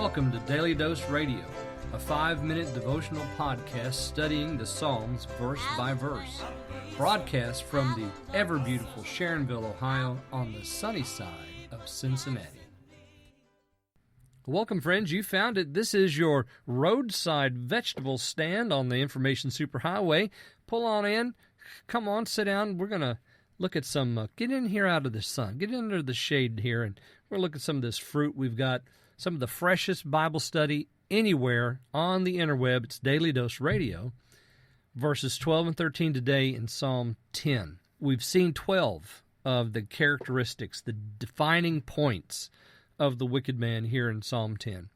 Welcome to Daily Dose Radio, a 5-minute devotional podcast studying the Psalms verse by verse. Broadcast from the ever-beautiful Sharonville, Ohio, on the sunny side of Cincinnati. Welcome, friends. You found it. This is your roadside vegetable stand on the Information Superhighway. Pull on in. Come on, sit down. We're going to look at some, get in here out of the sun. Get under the shade here, and we're going to look at some of this fruit. We've got some of the freshest Bible study anywhere on the interweb. It's Daily Dose Radio, verses 12 and 13 today in Psalm 10. We've seen 12 of the characteristics, the defining points of the wicked man here in Psalm 10.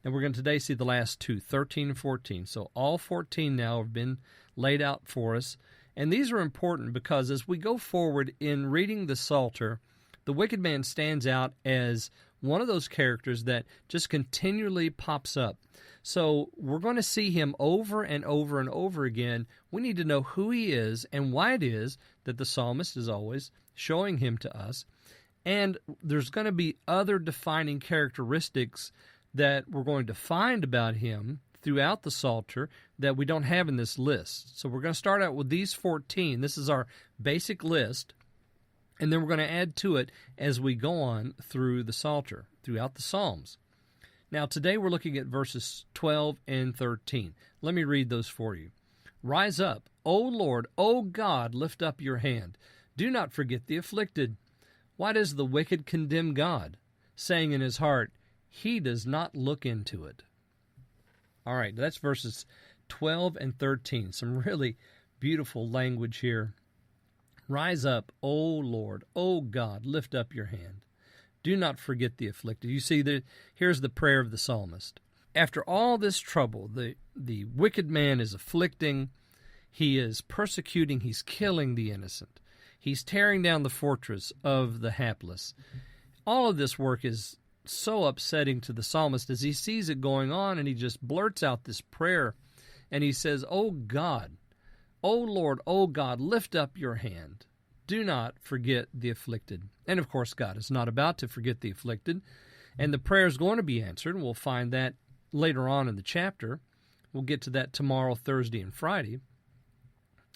And we're going to today see the last two, 13 and 14. So all 14 now have been laid out for us. And these are important because as we go forward in reading the Psalter, the wicked man stands out as one of those characters that just continually pops up. So we're going to see him over and over and over again. We need to know who he is and why it is that the psalmist is always showing him to us. And there's going to be other defining characteristics that we're going to find about him throughout the Psalter that we don't have in this list. So we're going to start out with these 14. This is our basic list. And then we're going to add to it as we go on through the Psalter, throughout the Psalms. Now, today we're looking at verses 12 and 13. Let me read those for you. Rise up, O Lord, O God, lift up your hand. Do not forget the afflicted. Why does the wicked condemn God, saying in his heart, he does not look into it? All right, that's verses 12 and 13. Some really beautiful language here. Rise up, O Lord, O God, lift up your hand. Do not forget the afflicted. You see, here's the prayer of the psalmist. After all this trouble, the wicked man is afflicting, he is persecuting, he's killing the innocent. He's tearing down the fortress of the hapless. All of this work is so upsetting to the psalmist as he sees it going on, and he just blurts out this prayer, and he says, O God, O Lord, O God, lift up your hand. Do not forget the afflicted. And of course, God is not about to forget the afflicted. And the prayer is going to be answered. And we'll find that later on in the chapter. We'll get to that tomorrow, Thursday, and Friday.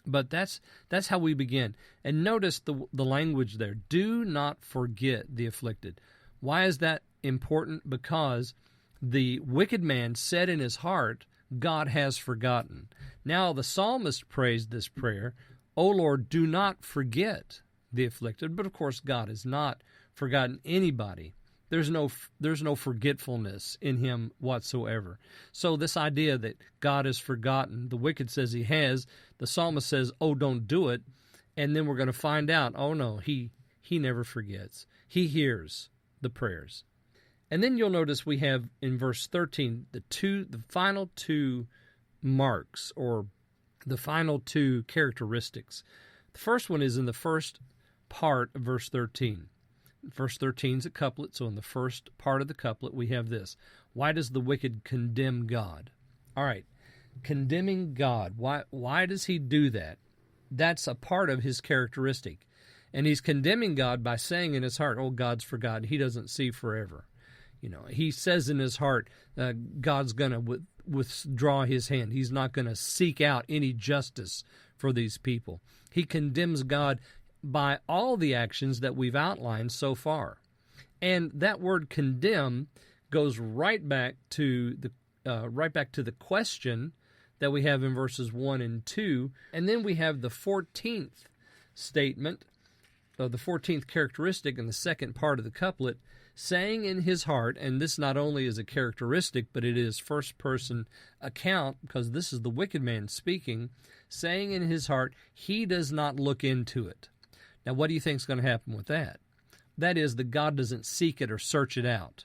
But that's how we begin. And notice the language there. Do not forget the afflicted. Why is that important? Because the wicked man said in his heart, God has forgotten. Now the psalmist prays this prayer, O Lord, do not forget the afflicted. But of course, God has not forgotten anybody. There's no forgetfulness in him whatsoever. So this idea that God has forgotten, the wicked says he has, the psalmist says, oh, don't do it. And then we're going to find out, oh no, he never forgets. He hears the prayers. And then you'll notice we have in verse 13 the final two marks, or the final two characteristics. The first one is in the first part of verse 13. Verse 13 is a couplet, so in the first part of the couplet we have this. Why does the wicked condemn God? All right, condemning God. Why does he do that? That's a part of his characteristic. And he's condemning God by saying in his heart, oh, God's forgotten. He doesn't see forever. You know, he says in his heart, God's going to withdraw his hand. He's not going to seek out any justice for these people. He condemns God by all the actions that we've outlined so far. And that word condemn goes right back to the question that we have in verses 1 and 2. And then we have the 14th statement, the 14th characteristic in the second part of the couplet, saying in his heart, and this not only is a characteristic, but it is first-person account, because this is the wicked man speaking, saying in his heart, he does not look into it. Now, what do you think is going to happen with that? That is that God doesn't seek it or search it out.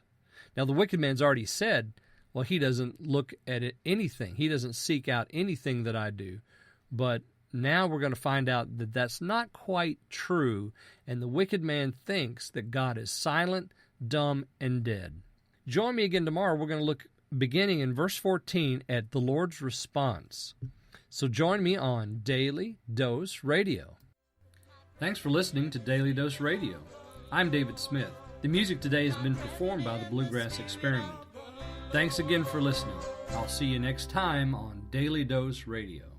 Now, the wicked man's already said, well, he doesn't look at it, anything. He doesn't seek out anything that I do. But now we're going to find out that that's not quite true, and the wicked man thinks that God is silent, dumb, and dead. Join me again tomorrow. We're going to look, beginning in verse 14, at the Lord's response. So join me on Daily Dose Radio. Thanks for listening to Daily Dose Radio. I'm David Smith. The music today has been performed by the Bluegrass Experiment. Thanks again for listening. I'll see you next time on Daily Dose Radio.